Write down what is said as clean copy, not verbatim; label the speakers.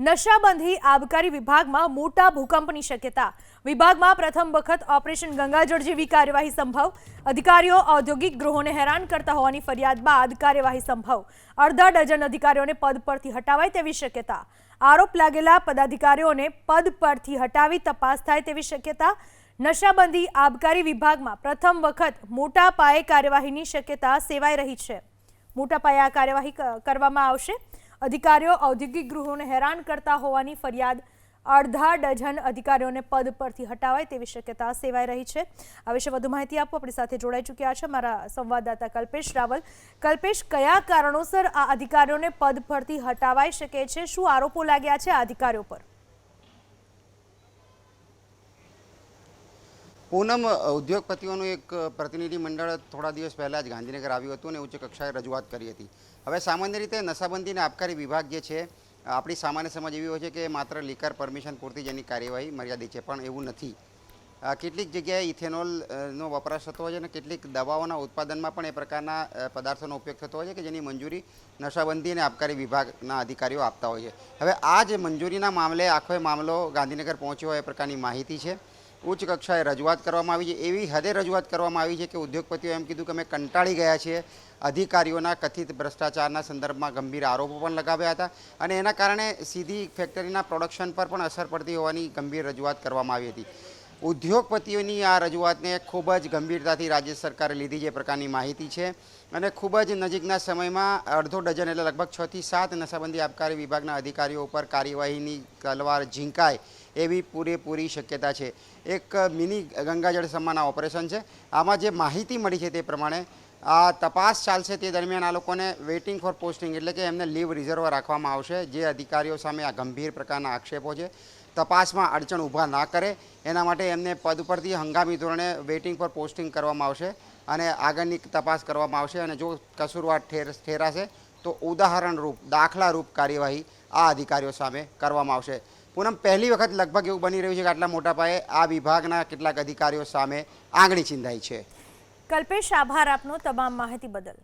Speaker 1: નશાબંધી આબકારી વિભાગમાં મોટા ભૂકંપની શક્યતા। વિભાગમાં પ્રથમ વખત ઓપરેશન ગંગાજળ જેવી કાર્યવાહી સંભવ। અધિકારીઓ ઔદ્યોગિક ગૃહોને હેરાન કરતા હોવાની ફરિયાદ બાદ કાર્યવાહી સંભવ। અડધા ડઝન અધિકારીઓને પદ પરથી હટાવાય તેવી શક્યતા। આરોપ લાગેલા પદાધિકારીઓને પદ પરથી હટાવી તપાસ થાય તેવી શક્યતા। નશાબંધી આબકારી વિભાગમાં પ્રથમ વખત મોટા પાયે કાર્યવાહીની શક્યતા સેવાઈ રહી છે। મોટા પાયે આ કાર્યવાહી કરવામાં આવશે। अधिकारीओ औद्योगिक गृहों ने हैरान करता होवानी फरियाद अर्धा डजन अधिकारीओने पद परथी हटावाय तेवी शक्यता सेवाई रही है। आ विषे वधु माहिती आपवा अपनी साथे जोड़ाई चूक्या छे मारा संवाददाता कल्पेश रावल। कल्पेश, कया कारणोसर आ अधिकारीओने पद परथी हटावाई शके छे? शुं आरोपो लाग्या छे आ अधिकारीओ पर?
Speaker 2: पूनम, उद्योगपतिओं एक प्रतिनिधि मंडल थोड़ा दिवस पहला ज गांधीनगर आव्युं हतुं ने उच्च कक्षाए रजूआत करी हती। हवे सामान्य रीते नशाबंधी ने आबकारी विभाग जे छे आपणी सामान्य समज एवी होय छे के मात्र लिकर परमिशन पूरती जेनी कार्यवाही मर्यादित छे, पण एवुं नथी। કેટલીક જગ્યાએ ઇથેનોલનો વપરાશ થતો હોય છે અને કેટલીક દવાઓના ઉત્પાદનમાં પણ એ પ્રકારના પદાર્થોનો ઉપયોગ થતો હોય છે કે જેની મંજૂરી નશાબંધી અને આબકારી વિભાગના અધિકારીઓ આપતા હોય છે। હવે આ જે મંજૂરીના મામલે આખો મામલો ગાંધીનગર પહોંચ્યો હોય એ પ્રકારની માહિતી છે। ઉચ્ચ કક્ષાએ રજૂઆત કરવામાં આવી છે। એવી હદે રજૂઆત કરવામાં આવી છે કે ઉદ્યોગપતિઓ એમ કીધું કે અમે કંટાળી ગયા છીએ। અધિકારીઓના કથિત ભ્રષ્ટાચારના સંદર્ભમાં ગંભીર આરોપો પણ લગાવ્યા હતા અને એના કારણે સીધી ફેક્ટરીના પ્રોડક્શન પર પણ અસર પડતી હોવાની ગંભીર રજૂઆત કરવામાં આવી હતી। ઉદ્યોગપતિઓની આ રજૂઆતને ખૂબ જ ગંભીરતાથી રાજ્ય સરકારે લીધી જે પ્રકારની માહિતી છે અને ખૂબ જ નજીકના સમયમાં અડધો ડઝન એટલે લગભગ 6 થી 7 નશાબંધી આબકારી વિભાગના અધિકારીઓ ઉપર કાર્યવાહીની તલવાર ઝીંકાય એવી પૂરેપૂરી શક્યતા છે। એક મિની ગંગાજળ સમાન આ ઓપરેશન છે। આમાં જે માહિતી મળી છે તે પ્રમાણે આ તપાસ ચાલશે તે દરમિયાન આ લોકોને વેઇટિંગ ફોર પોસ્ટિંગ એટલે કે એમને લીવ રિઝર્વ રાખવામાં આવશે। જે અધિકારીઓ સામે આ ગંભીર પ્રકારના આક્ષેપો છે તપાસમાં અડચણ ઊભા ના કરે એના માટે એમને પદ ઉપરથી હંગામી ધોરણે વેઇટિંગ ફોર પોસ્ટિંગ કરવામાં આવશે અને આગળની તપાસ કરવામાં આવશે અને જો કસૂરવાર ઠેરાશે તો ઉદાહરણરૂપ દાખલારૂપ કાર્યવાહી આ અધિકારીઓ સામે કરવામાં આવશે। પૂનમ, પહેલી વખત લગભગ એવું બની રહ્યું છે કે આટલા મોટા પાયે આ વિભાગના કેટલાક અધિકારીઓ સામે આંગળી ચીંધાઈ છે।
Speaker 1: કલ્પેશ, આભાર આપનો તમામ માહિતી બદલ।